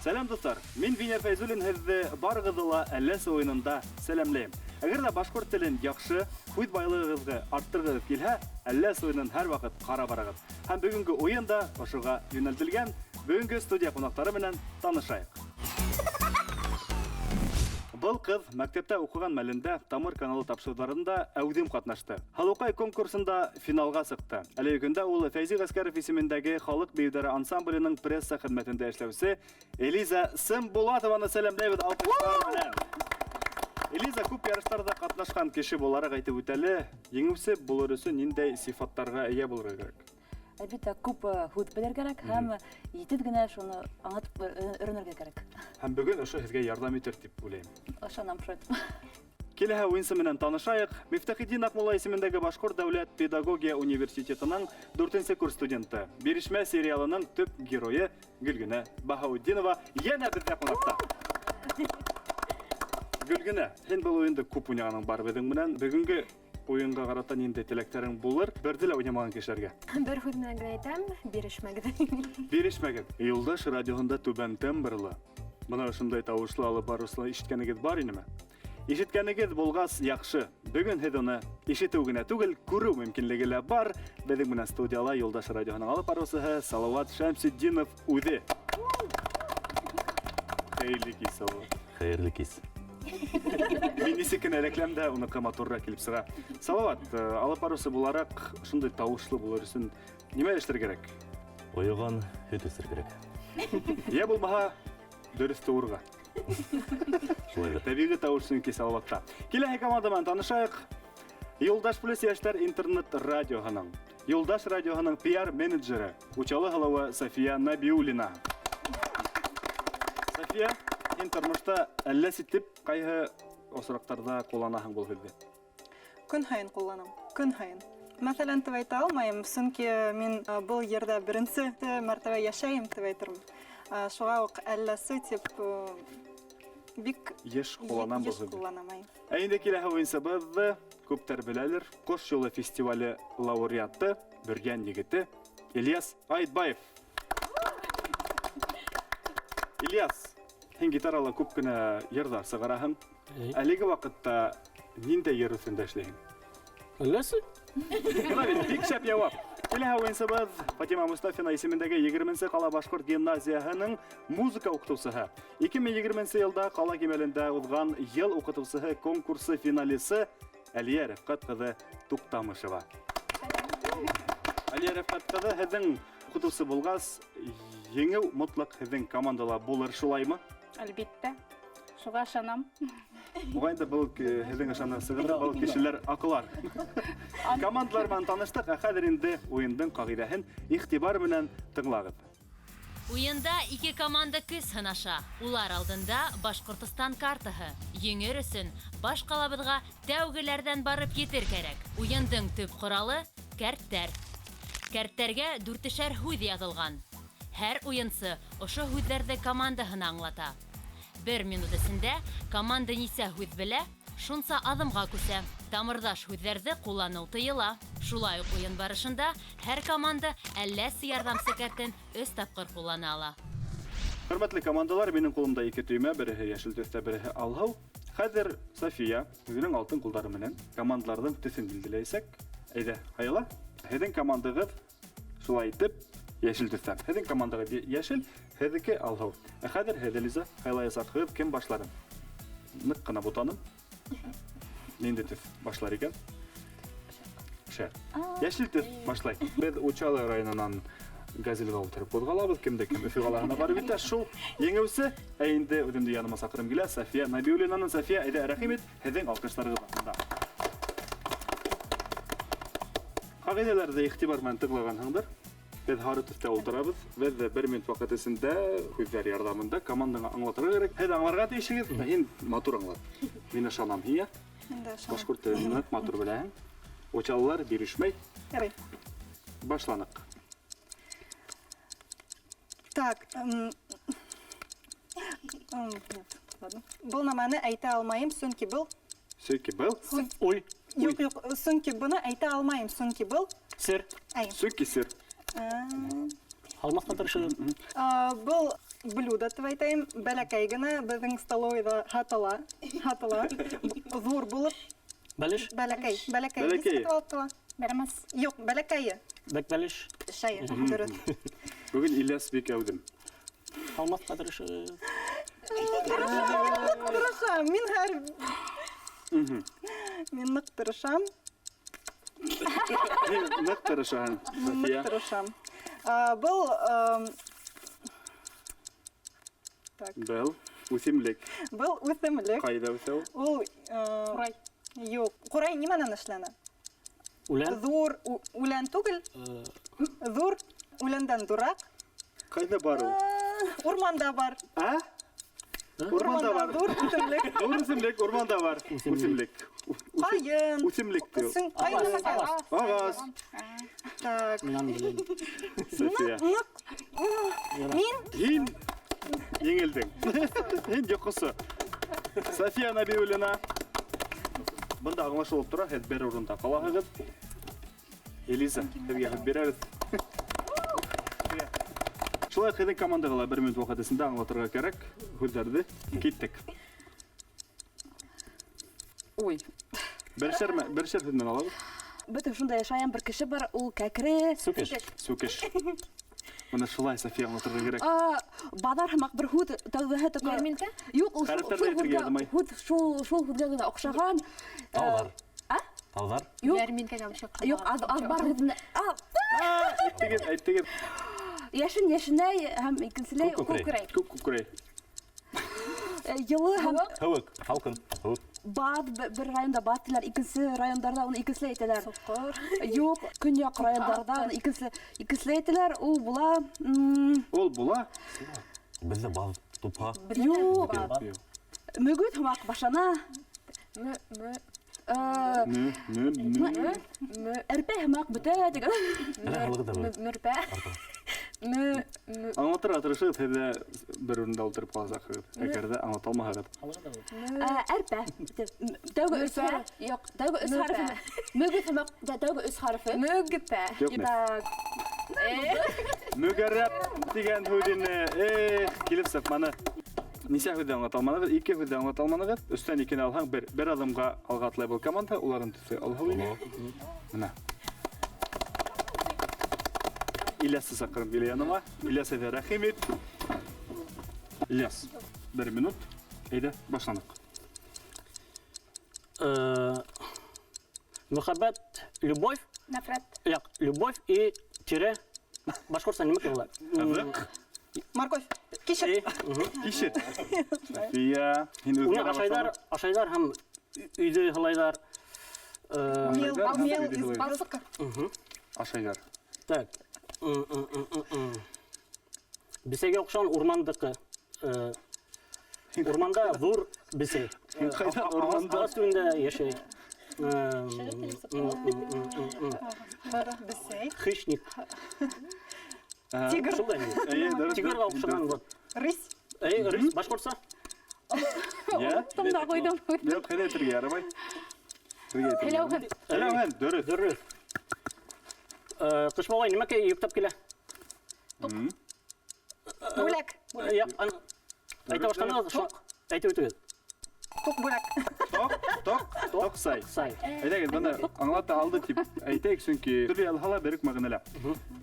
Сәлам достар, мин Винер Файзуллин һезде барыгызды ла әлләсе ойынында сәламләйм. Әгәр дә башкорт телен яхшы, хуит байлыгыгызга арттыргыгыз килһә, әлләсе ойынын һәр вакыт кара барыгыз. Һәм бүгенге ойында ошыга юнәлтелгән бүгенге студия кунаклары белән танышайык. Был кыз мәктәптә укыган мәлендә Тамыр каналы тапшыруларында әүдем катнашты. Халыкай конкурсында финалга сыкты. Әлеге көндә ул Фәйзи Гаскәров исемендәге халык бейүләре ансамбленың пресса хезмәтендә эшләүче Элиза Сымбулатованы сәламләйбез алкышлар белән. Элиза күп ярышларда катнашкан кеше буларак әйтеп үтәле, еңүче булыр өчен ниндәй сыйфаттарга ия булырга кирәк? Әлбәттә, күп һүз белергә кирәк һәм җитез генә шуны аңлатып өйрәнергә кирәк. Һәм бүген ошо һезгә ярдәм итер дип уйлыйм. Ошоннан шулай. Киләһе уенчы менән танышайык. Мифтахиддин Акмулла исемендәге Башкорт дәүләт педагогия университетының 4нче курс студенты, Бирешмә сериалының төп герое Гөлгенә Баһаутдинова янә бездә кунакта. Гөлгенә, һин бу уенда күп уйнаганың бар безнең менән. Бүгенге уенга карата нинди теләкләрең булыр? Бердә лә уйнамаган кешеләргә. Бер һүз менән генә әйтәм, бирешмәгез. Бирешмәгез. Юлдаш радиоһында түбән тембрлы. Моны шундай тавышлы алып барысын ишеткәнегез бар инеме? Ишеткәнегез булгас яхшы. Бүген һез аны ишетү генә түгел, күрү мөмкинлеге лә бар. Безнең менән студияла Юлдаш радиоһының алып баручысы Салават Шәмсетдинов үзе. Хәерле кич, Салават. Хәерле кич. Мин нисекенә рекламда уны матуррак килеп сыга. Салават, алып баручысы буларак шундай тавышлы булыр өчен нимә эшләргә кирәк? Ойыган һөт эсер кирәк. Я булмаһа дөрес туырга. Шулай да. Табигый тавышлы ки Салаватта. Киләһе команда белән танышайык. Юлдаш плюс яшьләр интернет радиоһының, Юлдаш радиоһының PR менеджеры, Учалы һалавы София Набиуллина. София, интернетта әллә ситеп кайһы осрактарда кулланаһың бул хәлдә? Көн һайын кулланам. Көн һайын. Мәсәлән, дип әйтә алмыйм, чөнки мин бу yerдә беренче мәртәбә яшәйм дип әйтермен. Шуңа ук әлләсе дип бик Еш кулланам бул еш хәлдә. кулланам. Ә инде киләһе уенчыбыз күптәр беләләр. Кош юлы фестивале лауреаты, Бөргән егете Ильяс Айтбаев. Ильяс, һин гитарала күп кенә йырлар сыгараһың. Әлеге вакытта ниндәй йыр өстендә эшләйһең? Әлләсе? Бик шәп җавап. Киләһе уенчыбыз Фатима Мустафина исемендәге 20нче кала башкорт гимназияһының музыка укытучысы. 2020 елда кала кимәлендә узган ел укытучысы конкурсы финалисты Әлия Рәфкать кызы Туктамышева. Әлия Рәфкать кызы һезнең укытучысы булгас, еңү мотлак һезнең командала булыр, шулаймы? Әлбәттә. Шуга ышанам. Бугай да бу һезнең ышанасыгыз, бу кешеләр аклар. Командалар белән таныштык, ә хәзер инде уендың кагыйдәһен игътибар белән тыңлагыз. Уенда ике команда көс сынаша. Улар алдында Башкортстан картаһы. Еңер өсөн баш калабызга тәүгеләрдән барып йетер кирәк. Уендың төп коралы кәрттәр. Кәрттәргә 4шәр һүз язылган. Һәр уенчы ошо һүзләрне командаһына аңлата. 1 минут эчендә команда нисә һүз белә, шунса адымга күсә. Тамырдаш һүзләрне куллану тыела. Шулай ук уен барышында һәр команда әлләсе ярдәмче кәртен 3 тапкыр куллана ала. Хөрмәтле командалар, минең кулымда 2 төймә, бере яшел төстә, бере алһау. Хәзер София үзенең алтын кулдары белән командаларның төсен билгеләйсәк, әйдә, хаяла. Һезнең командагыз шулай итеп яшел төстә. Һезнең командагыз яшел, һезнеке алһау. Ә хәзер Элиза хайлаясак, кем башларын? Нык кына бутаным. Нинди төс башлар икән? Яшел төс башлай. Без Учалы районынан Газелга утырып кузгалабыз, кимдә кем Өфе каласына барып итә. Шул еңүче, ә инде үземне яныма сакырым килә, София Набиуллинаның. София, әйдә, рәхимет, һезнең алкышларыгыз артында. Кагыйдәләрдә игътибар белән тыңлагансыңдыр. Без хары төстә утырабыз. Без 1 минут вакыт эчендә һүзләр ярдәмендә командаңа аңлатырга кирәк. Һез аңларга тиешсез, һин матур аңлат. Мин ышанам һия. Башкорт телен матур беләһең. Учалылар бирешмәй. Ярый. Башланык. Так, нет, ладно. был наманы әйтә алмайым, сөнки был. Сөйкі был. Ой, Юк, сөнки буны әйтә алмайым, сөнки был. сер. Әйм. Сөйкі сер. Алмасқа тырышы. Был блюдо, тип әйтәйем, бәләкәй генә безнең столовыйда һатыла. Зур булып, Бәлеш, бәләкәй. Бәләкәй. Бермес. Юк, бәләкәйе. бәк бәлеш. Шәйе, дөрес. Бүгін Ильяс бек әудім. Алмасқа тырышы. Тырышам, мин һәр... Мин нык тырышам, Нәк тырышаһың, София. нык тырышам. Был... Был. Үсемлек. Был үҫемлек. Қайда үсәу? Ул... Курай. Юк, ҡурай нимәнән эшләнә? Үлән. Ҙур үлән түгел, ҙур үләндән дураҡ. Қайда бар ул? Урманда бар. А? Урманда бар. Ҙур үҫемлек. Ҙур үсемлек, урманда бар. Үсемлек. Ҡайын. Үсемлек тиу. Ҡайын. Ағас. Так. Минан белән. София. Мин Һин еңелдең. Һин йоҡосы. София Набиуллина. Бында аңлашылып тора, һеҙ бер урында ҡалаһығыҙ. Элиза, һеҙгә һүҙ бирәбеҙ. Шулай һеҙҙең командағала 1 минут ваҡыт эсендә аңлатырға кәрәк һүҙҙәрҙе. Киттек. Ой. Бершәр һүҙ менән алабыҙ. Бөтен шундай яшәгән бер кеше бар, ул кәкре. Сүкеш. Сүкеш. Бына шулай София аңлатырға кәрәк. Баҙар һымаҡ бер һүҙ тәүҙәһе тәкә. Ярминкә? Юк, ул Хәрефтәрҙе әйтергә яҙмай. шул һүҙгә генә оҡшаған. Тауҙар. Тауҙар. Юк, Ярминкәгә бишек. юк, аз бар һүҙенә. Әйттегеҙ. Яшен яшенәй һәм икенселәй Күкрәй. Күк-күкрәй. йылы һәм Һыуык. Халҡын. Һыуык. баҙ бер районда баҙ тиләр, икенсе райондарда уны икенселәй әйтәләр. Юк, көньяҡ райондарда уны икенселәй әйтәләр. Ул була... Ул була. Беҙҙә баҙ, тупһа. Юк, мөгөҙ һымаҡ башана. Әрпә һымаҡ бөтә дигән. Әнә һылығы да был. Мөрпә. Аңлатырға тырышығыҙ, һеҙҙә бер урында ултырып ҡаласаҡһығыҙ. Әгәр ҙә аңлаталмаһағыҙ. Әрпә. Тәүге өс хәреф. Юк, тәүге өс хәрефе. Мөгөҙ һымаҡ тәүге өс хәрефе. Мөгпә. Юҡмы? Мөгәррәп тигән һүҙенә килеп сыҡманы. Нисә һүҙҙе аңлаталманығыҙ? 2 һүҙҙе аңлаталманығыҙ. Өстән 2-не алһаң, бер аҙымға алға атлай был команда. Уларын төҫө алһау ине. Мына. Ильясты саҡырым килә яныма. Ильяс әйҙә рәхим ит. Ильяс, 1 минут. Әйҙә, башланыҡ. Мөхәббәт, любовь. Нәфрәт. Яҡ, любовь и тире. Башҡортса нимә килә? Ыҙыҡ. Морковь. Кишер. Кишер. София, һин Уны үҙгәрә башланың. ашайҙар һәм өйҙө һылайҙар. Мел из Мел. барсыҡы. Ашайҙар. Так. Бесәйгә оҡшаған урмандыҡы. Урманда ҙур бесәй. Ҡайҙа урманда? Ағас төбөндә йәшәй. Бесәй. Хищник. Тигр. Шулай. Тигрға оҡшаған вот. Рысь. Рысь, башҡортса? Я? Тымда ҡуйҙым. Юҡ, һеҙ әйтергә ярамай. Һеләүһен. Һеләүһен, дөрөҫ. Дөрөҫ. Ҡыш бабай нимә йөктәп килә? Бүләк. Әйтә башланығыҙ, шуҡ. Әйтеп үтегеҙ. Туҡ бүләк. Тоҡ сай. Сай. Әйҙәгеҙ, быны аңлата алды тип әйтәйек, сөнки төрлө ялһа ла берек мәғәнәлә.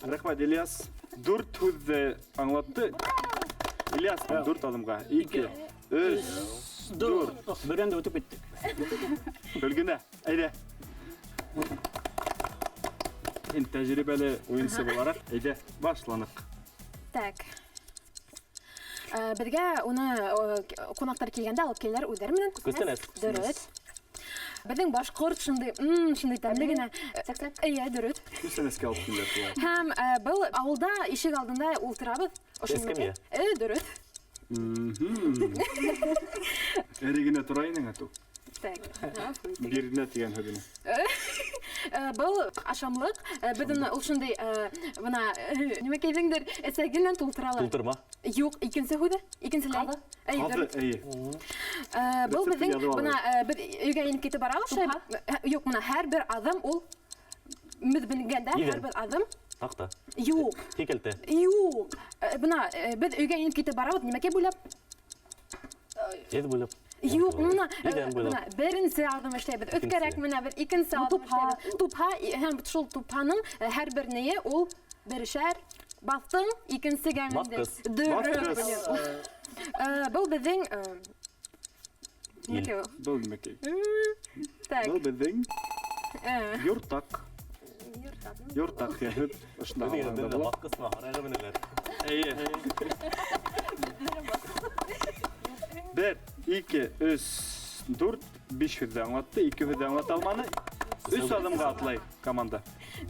Рәхмәт, Ильяс. 4 һүҙҙе аңлатты. Ильяс, 4 аҙымға. 2, 3, 4. Бөрәнде үтеп киттек. Бөлгенә. Әйҙә. Һин тәжрибәле уйынсы булараҡ, әйҙә, башланыҡ. Так. Беҙгә уны ҡунаҡтар килгәндә алып киләләр үҙҙәре менән. Күстәләс. Дөрөҫ. Беҙҙең башҡорт шундай тәмле генә. Эйе, дөрөҫ. Күстәнәскә алып килдәр шулай. Һәм был ауылда ишек алдында ултырабыҙ. Эскәмйә. Дөрөҫ. Эре генә тора инең әтү. Так. Биренә тигән һүҙенә. Был ашамлык. Беҙҙең ул шундай бына нимә әйтәңдер, эсәгенән тултыралар. Тултырма. Юк, икенсе һүҙе, икенселәй. Ҡаҙы, эйе. Был Рецепты беҙҙең яҙып бына беҙ өйгә инеп китеп барабыз. Юк, бына һәр бер аҙым ул мөҙбенгәндә һәр бер аҙым. Таҡта. Юк. Һикәлтә. Юк. Бына беҙ өйгә инеп китеп барабыз. Нимәкә буйлап? Эҙ буйлап. Юк, бына Идән буйлап. беренсе аҙым эшләйбеҙ. Өҫкәрәк менә бер икенсе аҙым эшләйбеҙ. Тупһа, һәм шул тупһаның һәр бер нейе ул берешәр баҫтың икенсегә менде. Баҫҡыс. Был беҙҙең Был нимәкәй? Так. Был беҙҙең юртаҡ. Юртаҡ йәһүд. Ошонда һалғанда була. Баҫҡысма, һарайға менеләр. Эйе. 1, 2, 3, 4, 5 һүҙҙе аңлатты, 2 һүҙҙе аңлата алманы. 3 аҙымға атлай команда.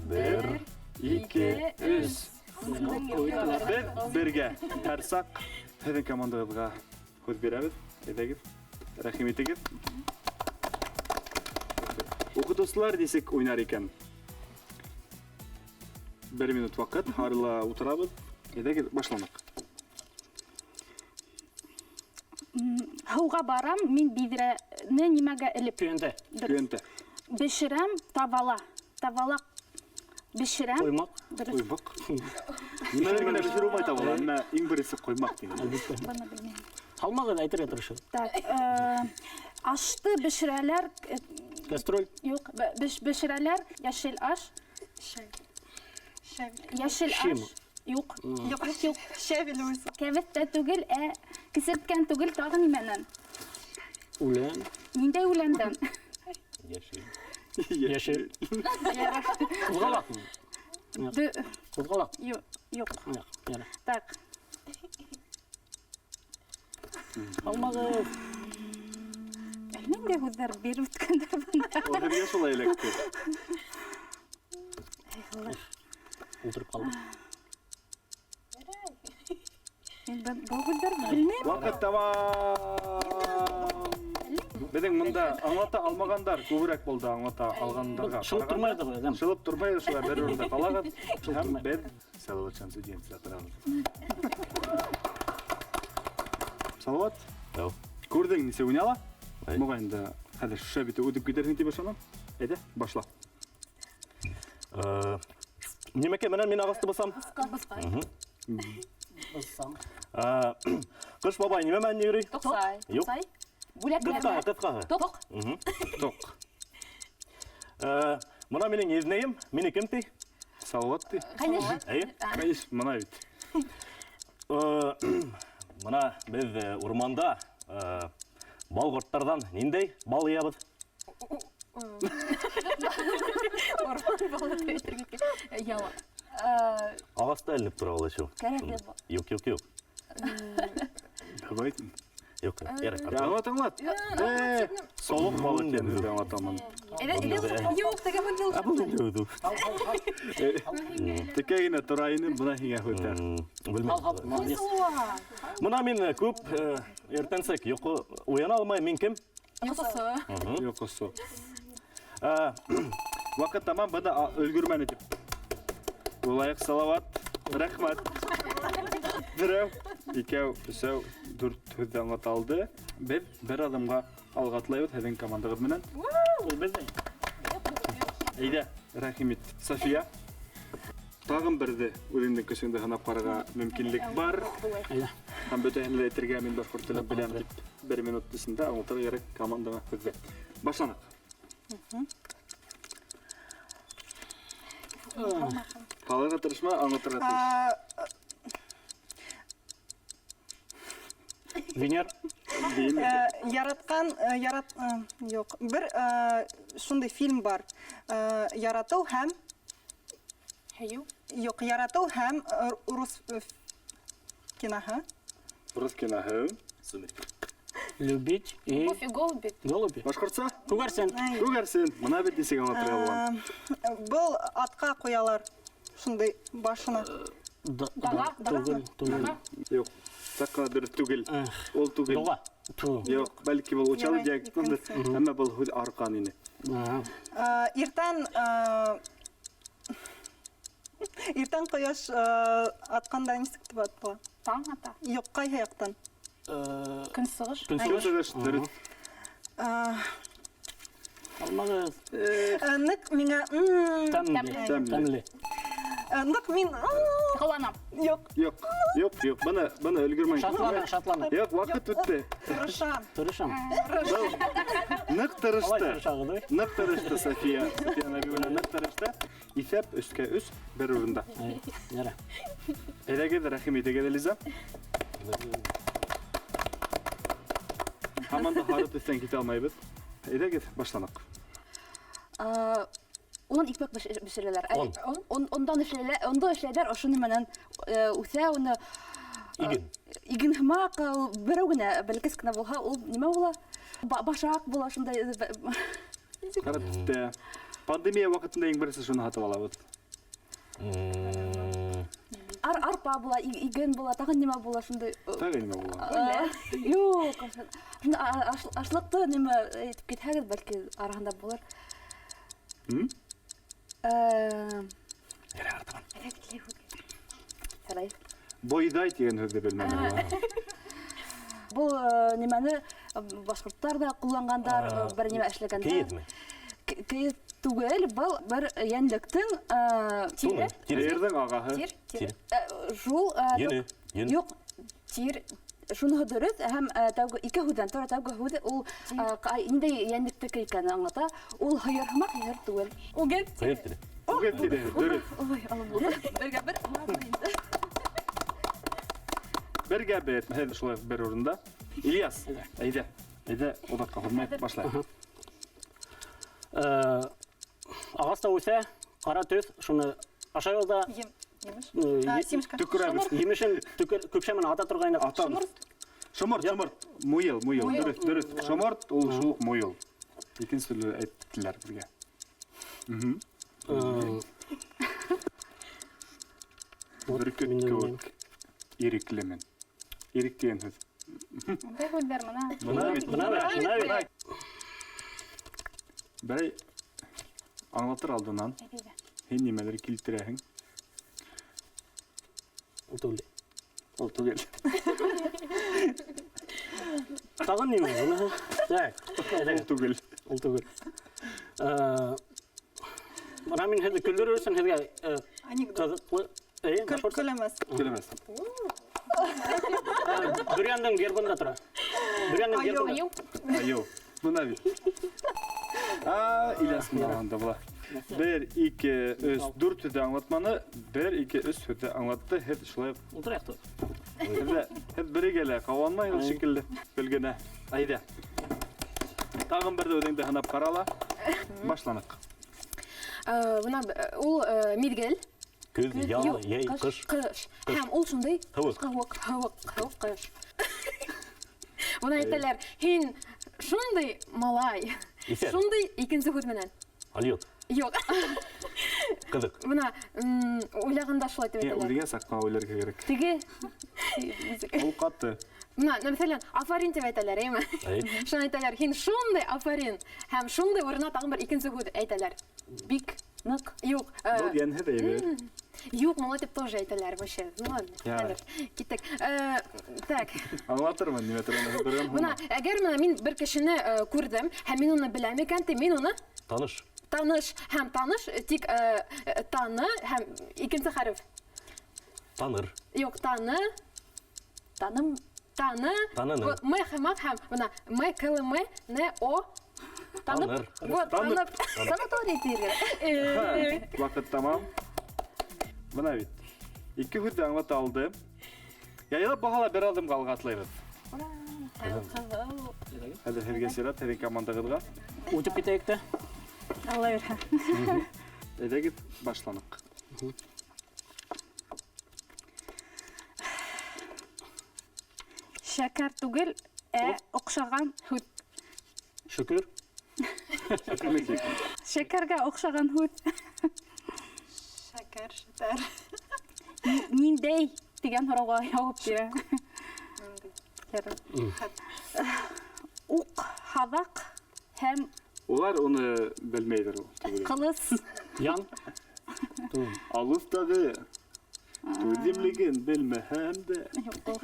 1, 2, 3. Беҙ бергә һәр саҡ һеҙҙең командағыҙға һүҙ бирәбеҙ. Әйҙәгеҙ, рәхим итегеҙ. Уҡытыусылар нисек уйнар икән? 1 минут ваҡыт, һарыла ултырабыҙ. Әйҙәгеҙ, башланыҡ. Һыуға барам, мин биҙрәне нимәгә элеп Көйәнтә. Көйәнтә. бешерәм, тавала. Тавала бешерәм. Ҡоймаҡ. Ҡоймаҡ. Нимәлер генә бешер улмай табыла, әммә иң беренсе ҡоймаҡ тиген. Быны белмәйем. Һалмағыҙ әйтергә тырышығыҙ. Так, ашты бешерәләр, Кастроль. юк, бешерәләр, яшел аш. Яшел Шим. аш. Юк, Юк, юк, шәвел үзе. кәбеҫтә түгел, кисерткән түгел, тағы нимәнән? Үлән. Ниндәй үләндән? Йәшел. Йәшел. Ҡуҙғалаҡмы? Ҡуҙғалаҡ. Юк, Яра. так. Һалмағыҙ. Ниндәй һүҙҙәр биреп үткәндәр бында? Ул һеҙгә шулай эләкте. Ултырып ҡалды. Мин был һүҙҙәр белмәйем. Ваҡыт тамам. Беҙҙең мында аңлата алмағандар күберәк булды аңлата алғандарға. Шылып тормайҙыр ул әҙәм. Шылып тормайҙыр, шулай бер урында ҡалағыҙ. Һәм беҙ Салауат студентка торабыҙ. Салауат, Тау. күрҙең нисек уйнала? Ай. Моғайын да хәҙер шуша бите үтеп китерһең тип ышанам. Әйҙә, башла. Нимәкә менән мин ағасты бысам? Ыссам. Ҡыш бабай нимә менән йөрөй? Тоҡсай. Юк. Бүләкләр. Ҡыҫҡаһы. Тоҡ. Тоҡ. Мына минең еҙнәйем, мине кем ти? Салауат ти. Конечно. Әйе. Кайыш, мына бит. Мына беҙ урманда бал ҡорттарҙан ниндәй бал йыябыҙ? Орман балы әйтергә. Яла. Ағаста эленеп тора ул шул. Кәрәкле бал. Юк. Давай. Юк, ярай. Аңлат, аңлат. Солоҡ балы тиген һүҙҙе аңлатамын. Юк, теге һүҙ. Текә генә тора инем, бына һиңә һүҙҙәр. Һал. Молодец. Мына мин күп иртәнсәк йоҡо уяна алмайым, мин кем? Йоҡосы. Йоҡосо. Ваҡыт тамам, бына өлгөрмәне тип. Улайыҡ, Салауат. Рәхмәт. Берәү, икәү, өсәү, 4 һүҙҙе аңлата алды. Беҙ бер аҙымға алға атлайбыҙ һеҙҙең командағыҙ менән. Ул беҙҙең. Әйҙә, рәхим ит. София. Тағын берҙе үҙеңдең көсөңдө һынап ҡарарға мөмкинлек бар. Әйҙә. Һәм бөтәһен дә әйтергә мин башҡорт телен беләм дип 1 минут эсендә аңлатырға кәрәк командаға һүҙҙе. Башланыҡ. Ҡалырға тырышма, аңлатырға тырыш. Венер. Яратҡан, юк, бер шундай фильм бар. Яратыу һәм, юк, яратыу һәм рус киноһы. Рус киноһы. Любить и... Голуби. Голуби. Башҡортса? Күгәрсен. Күгәрсен. Мына бит нисек аңлатырға булам. Был атҡа ҡуялар. Шундай башына. Түгел. Юк. Саҡ ҡына дөрөҫ түгел. Ул түгел. Доға. Ту. Yok, belki bu uçalı Yok, diyecektim de. ikinci. Ama bu hud arkan yine. Иртән иртән кояш атканда нисек дип атала? Таң ата. Юк, кайһы яктан? Көн сыгыш. Çok seviyoruz, dürüst. Алмагыз. Нык миңа Тәмле. Тәмле. Тәмле. нык мин Кыланам. юк, Yok. Bana ölgürmeyin. Шатлана. Yok, vakit öttü. тырышам. Тырышам. Nık Алай tırıştı. тырышагы. Nık tırıştı Safiye. Safiye Nabiyevna nık tırıştı. İsep üstke üst bir üründe. Яра. Ele gidi rahim ide gedelize. Haman da harut üstten git almayı Ele git başlanak. Ondan ipek pişirirler. On. Ondan işlerler, o şunu menen üse onu Igen. Igen hımak biroguna belkeskine bolha ol nime ola? Başak bola şunda Karat üstte. Pandemiya vakitinde en birisi şunu hatı alabız. arpa bola, igen bola, tağın nime bola şunda. Tabii nime bu. Yok. Şunda aşlıkta nime etip gither belki arahında bolar. Hı? Yere artık. Saray. Boyday diyen hızlı bilmem ne. Bu nimeni başkırtlar da kullanganlar, bir nime eşlegenler. Keyif mi? Keyif tugel, bu bir yenliktin Tunu. Tiri. Yerden ağahı. Tiri. Şul Yeni. Yeni. yok tir şunu hadırız hem tavga iki hudan sonra tavga huda ol inde yenlikte kaykan anlata ol hayırmak hayır tugel. O gel. Hayır tiri. Bu gitti de. Dürüst. Oy Allah. Berge bir Bir gebe etme. Hadi şulay bir üründe. İlyas. Eyde. Eyde o da kafamaya başlayalım. Ағас та өсе, қара төс, шуны аша жолда Емеш. Симшка. Tükür abi. емешін көпшемін ата тұрғайында. Atan. Şomort. Muyul. Dürüst. Şomort, ol şuluk muyul. İkinci türlü ettiler birge. Bürküt kövük. İriklimin. İrik diyen hız. Бер хөлдер мына. Мына бет. Bey anlatır aldığından. Hen nimeleri kilittirehin. Утуле. Ol tugel. Тағын неме? Ol tugel. Утугел. Мына мен хәзер күлдер өрсен хәзер Анекдот. қызыклы. Көлемес. Söylemez. Дүрянның гербында тұра. Дүрянның Аю. гербында. Ayo. Buna bir. İlyas mınavanda bula. 1, 2, 3, 4 hüde anlatmanı 1, 2, 3 hüde anlattı. Hep şulay. Утыр яқты. Hep biri gele. Kavanma o şekilde. Bilgine. Haydi. Tağın bir de ödeyinde hanap karala. Başlanak. Buna ул мидгел. Күз, ял, ей, қыш. Кыш. Һәм ул шундай Һавык. Һавык кыш. Буны әйтәләр, һин шундай малай. Исәр. Шундай икенче хут менән. Алиот. Юк. Қызық. Буна уйлаганда шулай дип әйтәләр. Ödegen sakma oylar gerek. Теге Ol katı. Буна, мәсәлән, афарин дип әйтәләр, әйме? Шуны әйтәләр, һин шундай афарин. Һәм шундай урынына тагын бер икенче хут әйтәләр. Бик нык. Юк. Dol yen hede evi. Юк, малай дип тоже әйтәләр вообще. Ну ладно. Я. Хәзер киттек. Так. Anlatırım nimet öğrenme. Буна, әгәр менә мин бер кешене күрдем, һәм мин уны беләм икән, мин уны Таныш. таныш тик таны һәм икенче хәреф. Таныр. Юк, таны, Tanım таны. Таныны. Вот мы хәмәк һәм буна мы КЛМ не о Таныр. вот танып. Sanatoriy diyor. Vakit tamam. Buna bit. 2 hüde anlat aldı. Yayla bahala bir adım kalga atlayız. Hadi herge serat, herge komanda kılga. Өтіп кетейік те. Алла бер. Ede git başlanık. Шәкәр түгел, оҡшаған һүт. Шөкір. Шәкәргә оҡшаған һүт. Шәкәр, шәтәр. Ниндәй дигән һорауға яуап бирә. Ук, хавак, һәм Олар оны белмейдер. кылыс. Ян. Алыстағы түземлеген белмәһәм дә.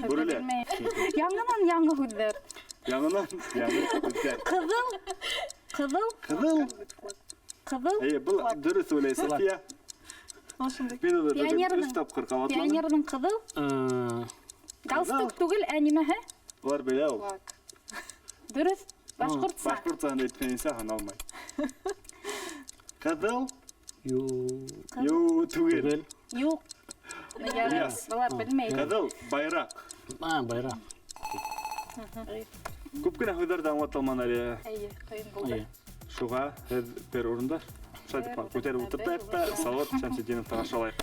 Бүрелер. Яңынан яңы һүҙҙәр. Яңынан яңы үткәр. Кызыл, кызыл, Кызыл. кызыл. Бұл дөрес уйлай София. Ошондой. Мен оны Пионерның- үз тапкыр кабатланым. Пионерның кызыл. Галстук түгел, әнимәһе. Олар белә ул. Дөрес. Башҡортса. Башҡортсаны әйтмәйенсә һаналмай. Кызыл. Ю түгел. Юк. Ильяс. Былар белмәй. Кызыл байраҡ. Байра. Күп кенә һүҙҙәрҙе аңлатылманы әле. Әйе, ҡыйын булды. Шуға һеҙ бер урында шайтыпа күтәреп ултыртайыҡ та Салауат Шәмсетдиновты ҡаршылайыҡ.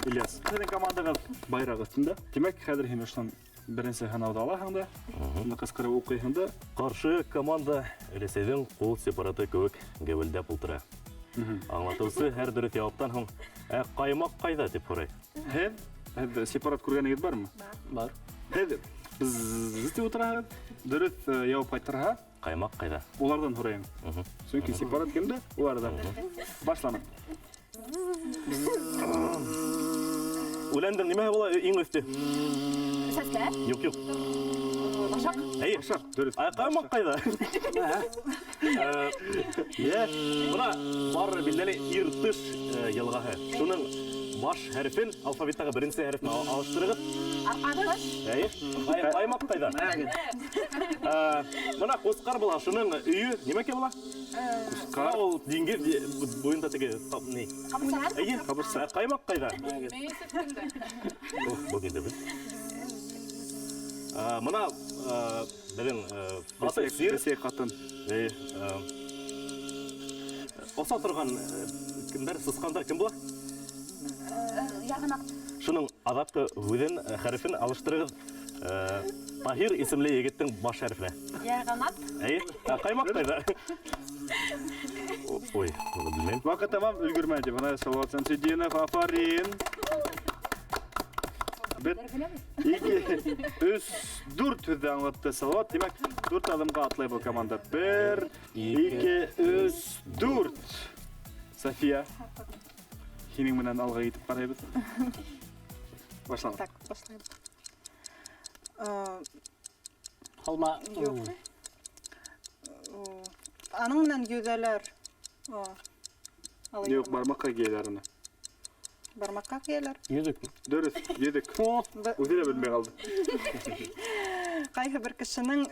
Ильяс, һеҙҙең командағыҙ байраҡ өҫтөндә. Тимәк, хәҙер һин ошонан беренсе һынауҙы алаһың да, уны ҡысҡырып уҡыйһың да. Ҡаршы команда Рәсәйҙең ҡул сепараты кеүек гәүелдәп ултыра. Аңлатыусы һәр дөрөҫ яуаптан һуң ҡаймаҡ ҡайҙа дип һорай. Һеҙ сепарат күргәнегеҙ бармы? Бар. Һеҙ бззз тип ултыраһығыҙ, дөрөҫ яуап ҡайтарһа, Ҡаймаҡ ҡайҙа? уларҙан һорайым. Сөнки сепарат кемдә? Уларҙа. Башланыҡ. Үләндең нимәһе була иң өҫтө? Сәсләр. Юҡ. Башак. Әйе. Дөрөҫ. Ҡаймаҡ ҡайҙа? Бына бар билдәле Иртыш йылғаһы. Шуның баш хәрефен алфавиттағы беренсе хәрефен алыштырығыҙ. Арҡаҙыш. Әйе. Ҡаймаҡ ҡайҙа? Бына Ҡусҡар була. Шуның өйө нимәкә була? Ҡусҡар. Ул диңгеҙ буйында теге ни? Әйе. Ҡаймаҡ ҡайҙа? Был инде бит. Мына беҙҙең аты сир. Рәсәй ҡатын. Оса торған кемдәр, сысҡандар кем була? Яғынаҡ. Шуның аҙаҡҡы һүҙен, хәрефен алыштырығыҙ. Таһир исемле егеттең баш хәрефенә. Яғанат. Әйе. Ҡаймаҡ ҡайҙа? Ой, белмәйем. Ваҡыт тамам өлгөрмәде. Бына Салауат Шәмсетдинов, афарин. Бер, 2, 3, 4 һүҙҙе аңлатты Салауат. Демәк, 4 аҙымға атлай был команда. 1, 2, 3, 4. София, һинең менән алға китеп ҡарайбыҙ. Башланыҡ. Так, башлайбыҙ. Һалма. Аның менән йөҙәләр. Юҡ, бармаҡҡа кейәләр уны. Бармаҡҡа кейәләр. Йөҙөк. Дөрөҫ, йөҙөк. Үҙе лә белмәй ҡалды. Ҡайһы бер кешенең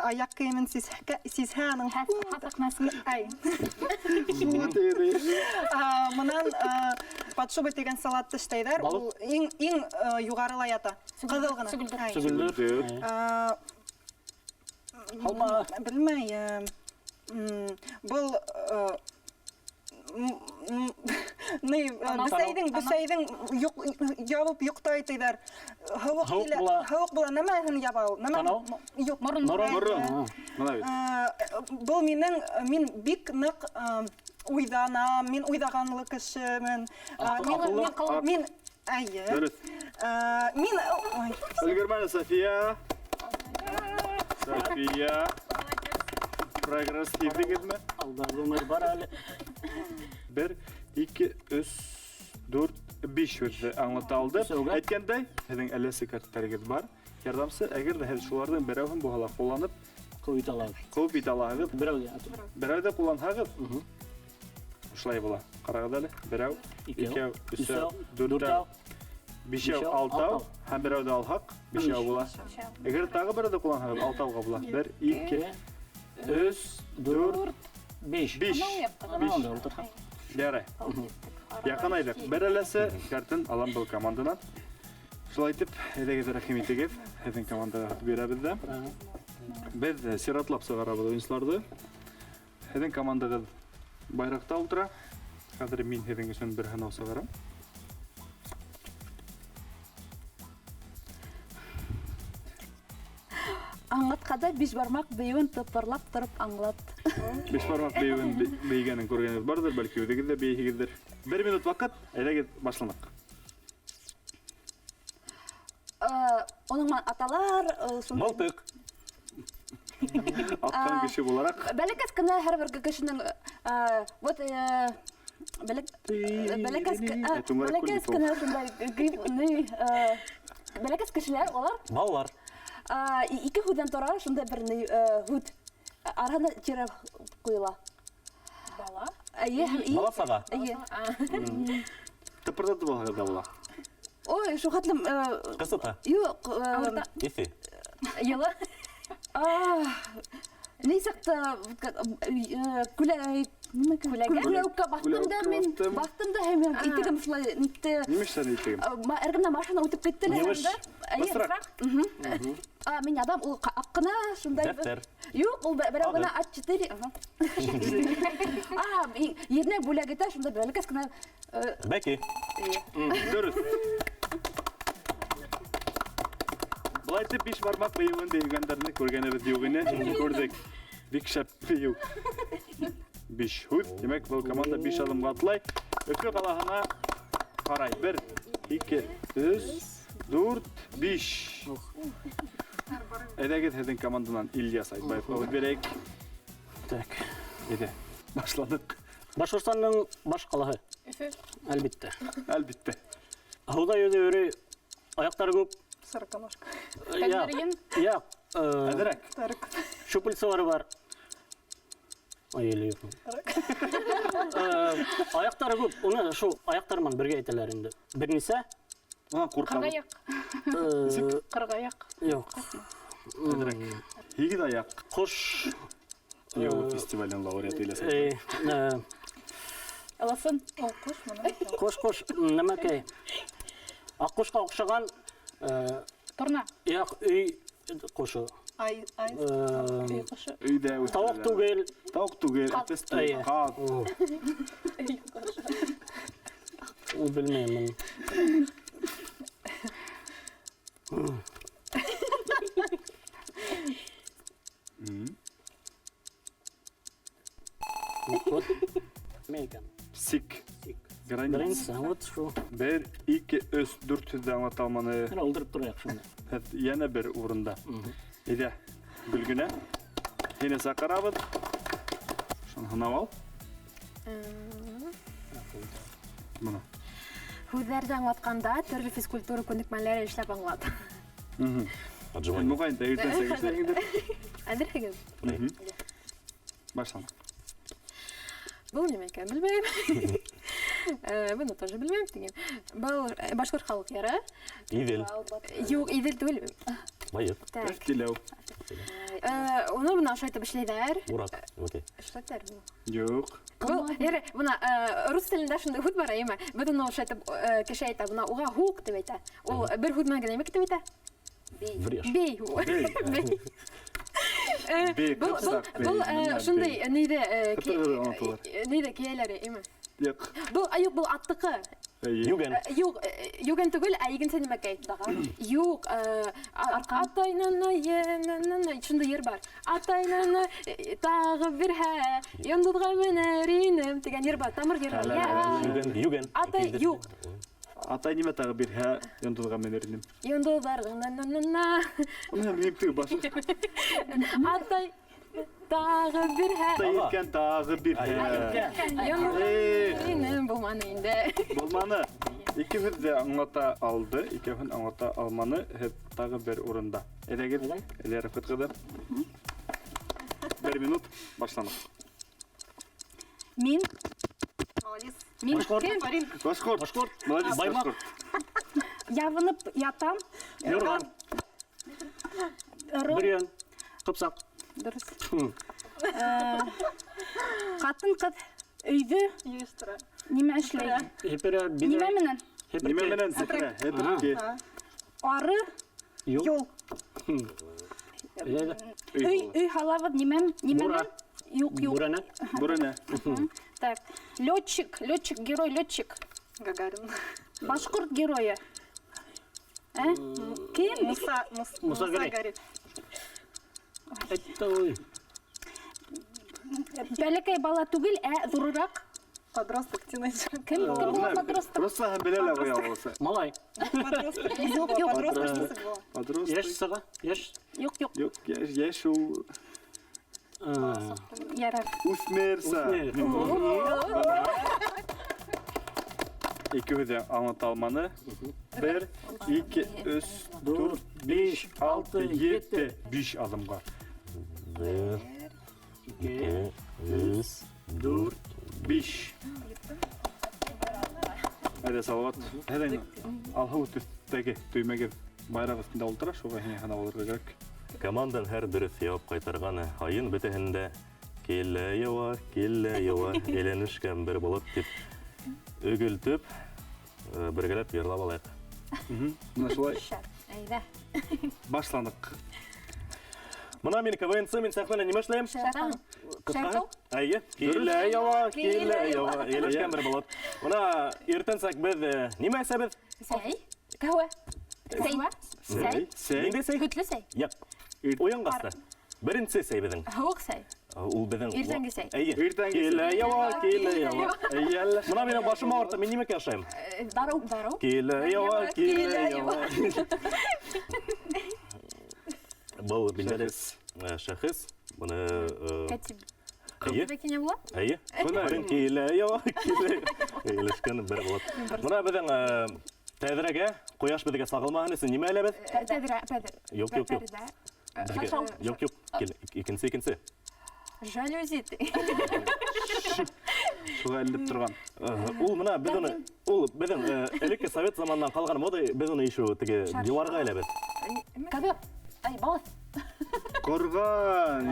аяҡ кейемен сизһә, аның Һаҫаҡ мәсел. Ай. Мынан подшуба тигән салатты эшләйҙәр. Ул иң юғарыла ята. Ҡыҙыл ғына. Ай. Сүгелдер. Һалма. Белмәйем. Был Бесәйҙең ябып йоҡтай тиҙәр. Һыуыҡ була. Нәмәһен ябау? Танау? Юҡ. Морон. Был мин бик ныҡ уйҙанам. Мин уйҙағанлы кешемен. Мин... Әйе. Дөрөҫ. Мин... Өлгөрмәне София. Прогресс һиҙҙегеҙме? Алда ғүмер бар әле. 1, 2, 3, 4, 5 һүҙҙе аңлата алды. Әйткәндәй, һеҙҙең әле секретарегеҙ бар. Ярҙамсы, әгәр ҙә һеҙ шуларҙың берәүһен булһа ла ҡулланып, Ҡыуып алабыҙ. ҡыуып ит алаһығыҙ. Берәүҙе. Берәүҙе ҡулланһағыҙ, шулай була. Ҡарағыҙ әле. Берәү, икәү, өсәү, дүртәү, бишәү, алтау. Һәм берәүҙе алһаҡ, бишәү була. Әгәр тағы берәүҙе ҡулланһағыҙ, алтауға була. 1, 2, 3, 4, 5. 5. Ярай. Яҡын айҙыҡ. Бер әләсе картын алам был команданан. Шулай итеп, әйҙәгеҙ рәхим итегеҙ. Һеҙҙең командаға бирәбеҙ дә. Беҙ сиратлап сығарабыҙ уйынсыларҙы. Һеҙҙең командағыҙ байраҡта ултыра. Хәҙер мин һеҙҙең өсөн бер һынау сығарам. Аңлатҡанда биш бармаҡ бейеүен тыпырлап тороп аңлат. 5 бармаҡ бейеүен бейгәнен күргәнегеҙ барҙыр, бәлки үҙегеҙ ҙә бейһегеҙҙер. 1 минут ваҡыт, әйҙәгеҙ башланыҡ. Оның аталар шундай. Мылтык. Атқан кеше буларак. Бәләкәс кенә һәрбер кешенең вот бәләкәс кенә шундай бәләкәс кешеләр олар Баллар. ике һүдән тора шунда бер һүд араны тирә куела. Бала. Баласага. Тыпырдады булга да була. Ой, шу хатлым Кысыта. юк. Иси. Йылы. Нисекта күләгә бastım да һәм итегем шулай нитте. Нимеш сәне итегем? Әркемдә машина үтеп китте Нимеш? Быстрак. Мен адам ул аккына шундай. Дәфтәр. Юк, ул берәү генә А4. Ерне бүләгетә шунда бәләкәс кенә Бәки. Дөрес. Булай итеп 5 бармак быйыгын дигәндәрне күргәнебез юк ине. Күрдек. Бик шәп быйык. 5 һүд. Демәк, бу команда 5 адымга атлай. Өфе калаһына карай. 1, 2, 3, 4, 5. Әйдәгез һеҙҙең команданан Ильяс Айтбаев алып берәйек. Так. Әйдә, башладык. Башкортстанның баш калаһы. Өфө. Әлбиттә. Әлбиттә. Һауда йөрү аяктары күп. Сороконожка. Я. Әдерәк. Шупыльцылары бар. Айлы юк. Аяктары күп. Уны шул аяктарыман бергә әйтәләр инде. Бернисе? Ана куркам. Кыргаяк. Юк. Әдерәк. Һигез аяк. Кош. Йо, фестивальның лауреаты Ильяс. Аласын. Кош. Нәмәкәй. Аккошка охшаган Торна. як өй кошы. Ай. Өйдә Тавык түгел. Тауык түгел, әтәс түгел. Кат. Ул белмәймен. Вот. Мейкан. Сик. Граница. Граница. Вот шу. 1, 2, 3, 4 һүҙҙе аңлаталманы. Алдырып торыйк шунда. Йәнә бер урында. Әйдә, Гөлгөнә. Һине саҡырабыҙ. Шуны һынап ал. Бына. Һүҙҙәрҙе аңлатканда төрлө физкультура күнекмәләре эшләп аңлат. Отжимание. Мөгаен дә иртәнсәк эшләгәндер. Әҙерһегеҙ? Башлана. Был нимә икән, белмәйем. Быны тоже белмәйем тиген. Был башҡорт халыҡ йыры. Идел. Юк, Идел түгел. Байыҡ. Так. Тәфтиләү. Уны бына ошайтып эшләйҙәр. Бурак. Окей. Эшләтәр бу. Юк. Был, яре, бына рус телендә шундай һүҙ бар, әйме? Беҙ уны ошайтып кеше әйтә, бына уға һуҡ тип әйтә. Ул бер һүҙ менән генә нимә тип әйтә? Врешь. Бей. Был шундай нейҙә кейәләре, әйме? Юк. Был аттыҡы. Юген. Юген түгел, ә икенсе нимәкәй дағы. Юк, атайнана, шундай ер бар. Атайнана тағы бирһә, йондоҙға менәр инем тигән ер бар. Тамыр ер бар. Юген. Атай, юк. Атай нимә тағы бирһә, йондоҙға менер инем. Йондоҙҙар. Уны миптеге башы. Атай тағы бирһә. Атай еткән тағы бирһә. Йондоҙға инем булманы инде. Булманы. Икеһеҙ дә аңлата алды, икеһен аңлата алманы. Һеҙ тағы бер урында. Әйҙәгеҙ, Эльяра Фәтҡыҙы. 1 минут, башланыҡ. Мин. Башҡорт. Башҡорт. Молодец, Баймаҡ. башҡорт. Ябынып ятам. Юрган. Бирен. Ҡыпсаҡ. Дөрөс. Ҡатын-ҡыҙ өйҙө Йыйыштыра. нимә эшләй? Һеперә Нимә менән? Нимә менән сәкрә? Һеҙ Ары, юл. Өй һалабыҙ нимә менән? Юк. Бүрәнә. Бүрәнә. Так. Летчик, герой, летчик. Гагарин. Башҡорт геройы. Кем? Муса Гәрәй. Гарин. Әйтте ой. Бәләкәй бала түгел, ҙурыраҡ. подросток тинейджер. Кем була подросток? Просто һәм беләләр буя булса. Малай. Подросток. Юк, юк. Подросток было. Подросток. Яш сыға. Яш. Юк, юк. Юк, яшь ул Ярар. үсмерса. Икеү дә аңлата алманы. 1, 2, 3, 4, 5, 6, 7, 5 адымга. 1, 2, 3, 4, 5. Әйдә, Салават. Һәдән алһу төстәге төймәге байрак өстендә ултыра, шуга һине хана булырга кирәк. Командан һәр дөрес яуап кайтарганы айын бөтәһендә килә ява, әйләнешкән бер булып дип өгөлтүп, бергәләп йырлап алайык. Менә шулай Әйдә. башландык. Мына мин КВН-сы, мин сәхнәдә нимә эшләйм? Шартау. Әйе, килә ява, әйләнешкән бер булып. Мына иртәнсәк без нимә әсәбез? Сәй. Кәһвә. Сәй. Сәй. Сәй. Нинди сәй? Көтле сәй. Яп. Уянғасты. Беренче сәй безнең. Һавык сәй. Ул безнең. Иртәнге сәй. Әйе. Иртәнге Килә ява. Әйәллә. Мына минең башым авырта, мин нимәкә ашайм? Дару. Дару. Килә ява. Был билдәле шәхес. Моны Кәтип. әйе. Бәкене була? Әйе. Берен килә ява. Эйләшкән бер булып. Мына безнең тәҙрәгә ҡояш беҙгә сағылмаһын өсөн нимә әләбеҙ? Пәрдә. Пәрдә. Юк. Юк. Икенсе. Жалюзи. Шуга элеп торган. Ул мына безнең элекке совет заманынан ҡалған мода без уны ишу теге диварға әләбеҙ. Ковер. Ай, балас. Корган.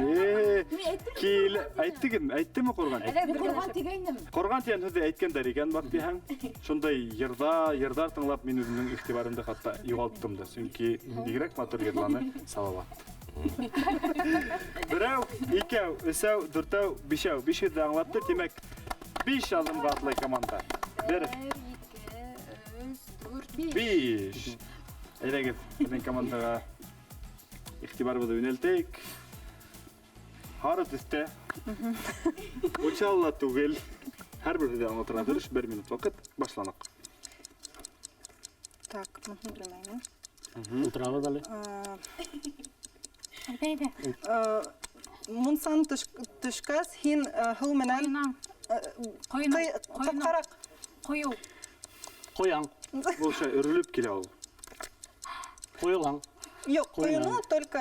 Кил, әйттеме корган? Курган тигәйнем. Корган тигән һүҙҙе әйткәндәр икән бак диһәң. Шундай йырдар тыңлап мин үземнең игътибарымды хатта югалттым да. Чөнки бигрәк матур йырланы Салават. Берәү, икәү, өсәү, дүртәү, бишәү. 5 дә аңлатты. Димәк, 5 адымга атлай команда. 1, 2, 3, 4, 5. Әйдәгез, безнең командаға игътибарыбызды юнәлтәйек. Хары төстә. Учалла түгел. Һәр бер һүҙҙе аңлатырға тырыш. 1 минут ваҡыт. Башланыҡ. Так, белмәймен. Ултырабыҙ әле. Әйдә. Мунсан төшкәс, һин һыу менән ҡапҡараҡ. Ҡойоу. Ҡуяң. Ул шәй өрөлөп килә ул. Ҡуйылаң. Юк, ҡойоно только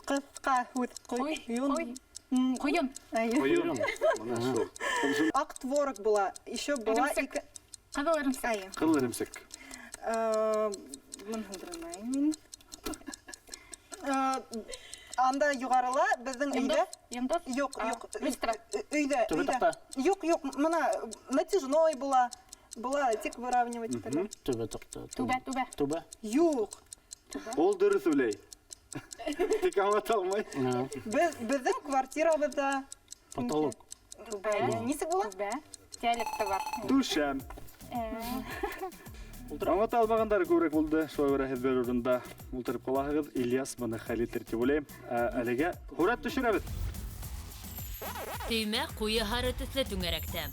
ҡыҫҡа һүҙ. Ҡойон. Ҡойон. Мына шул. Аҡ творог була. Еще була ике... Ҡыҙыл ырымсыҡ. Әйе. Ҡыҙыл эремсек. Мын белмәймен. Анда юғарыла безнең өйҙә... Йомдоҙ. Юк. Люстра. Өйҙә. Түбәтәктә. Юк, мына натяжной була. Була, тик выравнивать итәләр. Түбә. Юк. Ул дөрөҫ һөйләй. Тик аңлата алмай. Безнең квартирабыҙҙа... Потолок. Нисек була? Түбә. Диалекты бар. Түшәм. Аңлата алмағандар күберәк булды. Шулай күрә һеҙ бер урында ултырып ҡалаһығыҙ. Ильяс быны хәл итер тип уйлайым. Әлегә һүрәт төшөрәбеҙ. Төймә ҡуйы һары төҫлө түңәрәктә.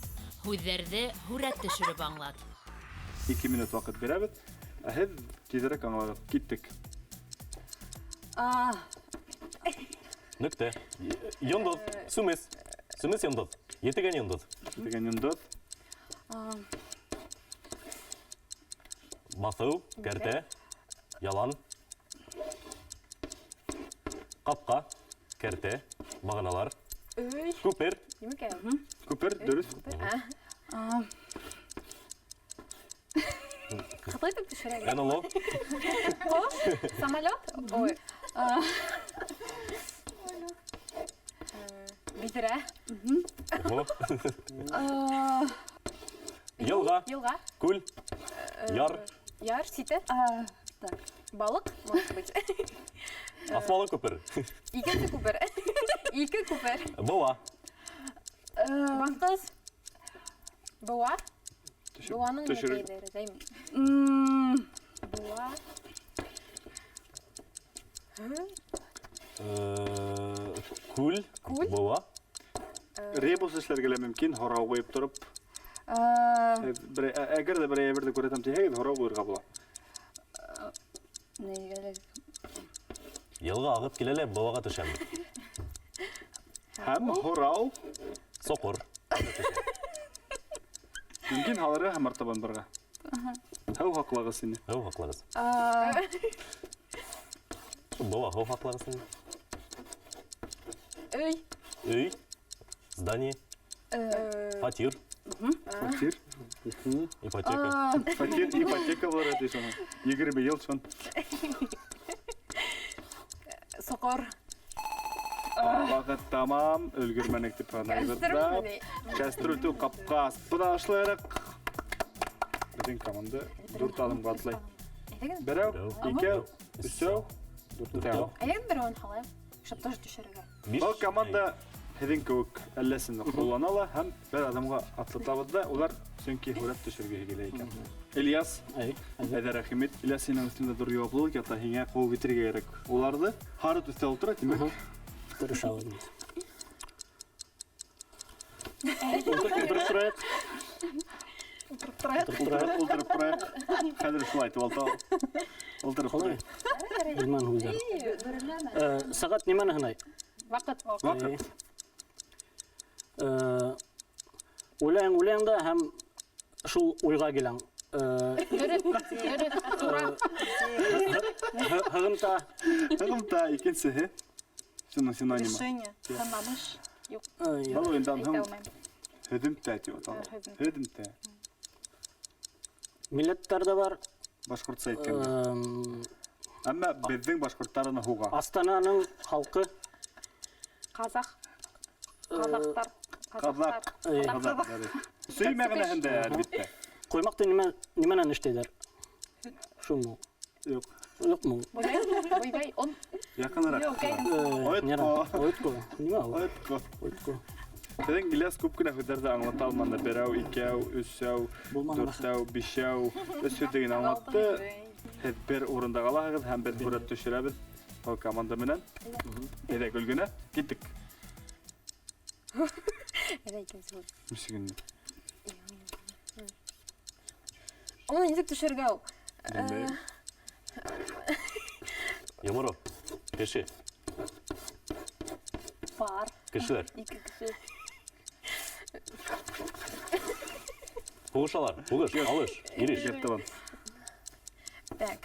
Һүҙҙәрҙе һүрәт төшөрөп аңлат. 2 минут ваҡыт бирәбеҙ. Һеҙ тиҙерәк аңлағыҙ. Киттек. Нөктә. Йондоҙ. Сүмес йондоҙ. Етегән йондоҙ. Дигән йондоҙ. Баҫыу, кәртә, ялан. Ҡапҡа, кәртә, бағаналар. Күпер. Күпер, дөрөҫ. Ҡыҙыл итеп төшөрәгеҙ. НЛО. Самолет. Ой. Биҙрә. Йылға, Йылға. күл, яр, Яр, сите. Балыҡ, может быть. асмалы күпер. Икенсе күпер. Ике күпер. Быуа. Баҫҡыс. Быуа. Быуаның Төшөрөк. нәтәйҙәре, дәйме. Быуа. Күл, Күл. быуа. Ребус эшләргә лә мөмкин. Һорау ҡуйып тороп. Әгәр дә бер әйберде күрәтәм тиһәгез, һорау булырга була. Елга агып киләләр, бавага төшәм. Һәм һорау Соқор. мөмкин халарга һәм артабан барга. Һәу хаклыгы сине. Һәу хаклыгыз. Бава, һәу хаклыгыз. Өй. Өй. Здание. Фатир. Фатир. Ипотека. Фатир, ипотека булыр ди шуны. 20 ел шун. Соқор. Вакыт тамам, өлгөрмәнек дип анайбызда. Кәстрүтү капкас. Буда ашларак. Безнең команда 4 адымга атлай. Берәү, икәү, өчәү, 4. Әйген бір он халай. Щоб тоже төшерге. Бұл команда һеҙҙең кеүек әлләсен ҡулланала һәм бер адамға атлатабыҙ да, улар сөнки һүрәт төшөргәһе килә икән. Ильяс, әйҙә рәхимет. Ильяс, һинең өҫтөндә ҙур яуаплылыҡ ята, һиңә ҡыуып итергә кәрәк. Уларҙы һарыт өҫтә ултыра, тимәк. Тырышабыҙ. Ултырып торайыҡ. Ултырып торайыҡ. Хәҙер шулай итеп алта. Ултырып Ҡалай? торайыҡ. Билмән һүҙҙәр. Сәғәт нимәне һынай? Вақыт. Ваҡыт. Үләң да һәм шул уйға киләң. Һығымта. Һығымта икенсеһе. Шуның синонимы. Решение. Тонланыш. Был уйындан һуң һөҙөмтә тип атала. Һөҙөмтә. Милләттәр дә бар. Башҡортса әйткәндә. Әммә беҙҙең башҡорттарына һуға. Астананың халҡы. Қазақ. Қазақтар. Ҡаҙаҡ. Сөй мәғәнәһендә, әлбиттә. Ҡоймаҡты нимәнән эшләйҙәр? Шумы? Юҡ. Юҡмы? Бойбай, он. Яҡыныраҡ. Ойтко. Нимә ул? Ойтко. Ойтко. Һеҙҙең Ильяс күп кенә һүҙҙәрҙе аңлата алманы. Берәү, икәү, өсәү, дүртәү, бишәү. Өс һүҙҙеген аңлатты. Һеҙ бер урында ҡалаһығыҙ һәм беҙ һүрәт төшөрәбеҙ. Был команда менән. Әйҙә, Гөлгөнә, киттек. Нисек? Оны нисек төшөргә ул? Белмәйем. Йомро. Кеше. Бар. Кешеләр. Ике кеше. Һуғышалар. Һуғыш. Алыш. Ириш. Кеттем. Так.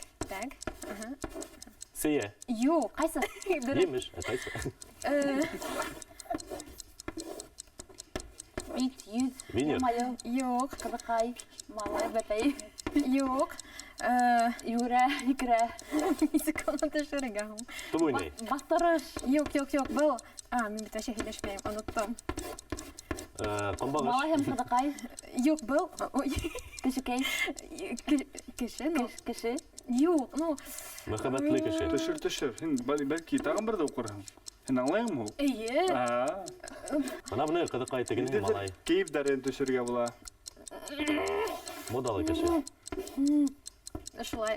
Сея. Юҡ, ҡайсы? Емеш. Әсайсы. Бит, йөҙ. Винер. Майы. Юҡ. Ҡыҙыҡай. Малай, бәпәй. Юҡ. Юрә, икрә. Нисек оны төшөргә һуң? Тум уйнай. Баҫтырыш. Юҡ. Был. Мин бит вообще һөйләшмәйем, оноттом. Ҡомбағыш. Малай һәм ҡыҙыҡай. Юҡ, был. Кешекәй. Кеше. Юҡ, ну. Мөхәббәтле кеше. Төшөр. Һин бәлки тағын берҙе уҡырһың. Һин аңлайһыңмы ул? Эйе. Бына быны ҡыҙыҡай тегене малай. Кейефдәрен төшөргә була. Модалы кеше. Шулай.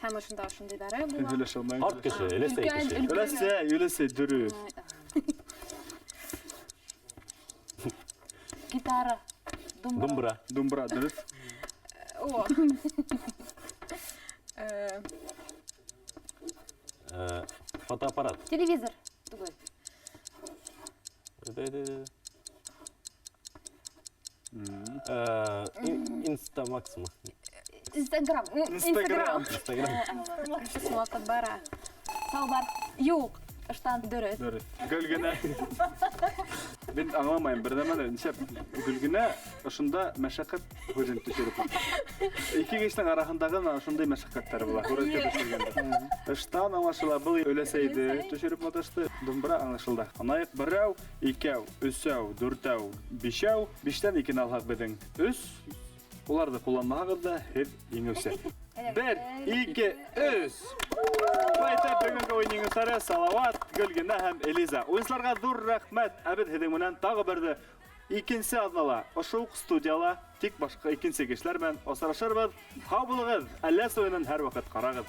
Һәм ошонда ошондайҙары була. Һөйләшә алмайым. Һарт кеше, әләсәй кеше. Өләсәй, дөрөҫ. Гитара. Думбра. Думбра, дөрөҫ. О. Фотоаппарат. Телевизор. Түгел. Инстамаксмы. Инстаграм. Инстаграм. Ваҡыт бара. Салбар. Юҡ. Ыштан. Дөрөҫ. Дөрөҫ. Гөлгөнә. Мин аңламайым бер нәмәне. Нисәп Гөлгөнә ошонда мәшәҡәт һүҙен төшөрөп. Ике кешенең араһындағы ошондай мәшәҡәттәр була. Һүрәткә төшөргәндә. Ыштан аңлашыла, был өләсәйҙе төшөрөп маташты. Думбра аңлашылды. Анайыҡ берәү, икәү, өсәү, дүртәү, бишәү. Биштән икене алһаҡ беҙҙең. Өс. Уларҙы ҡулланмаһағыҙ да, һеҙ еңеүсе. 1, 2, 3. Байтә бөгөнгө уйыныңызлары Салауат, Гөлгөнә һәм Элиза. Уйынсыларға ҙур рәхмәт. Ә беҙ һеҙҙең менән тағы берҙе икенсе аҙнала, ошо уҡ студияла, тик башҡа икенсе кешеләр менән осрашырбыҙ. Һау булығыҙ. Әлләс уйынын һәр ваҡыт ҡарағыҙ.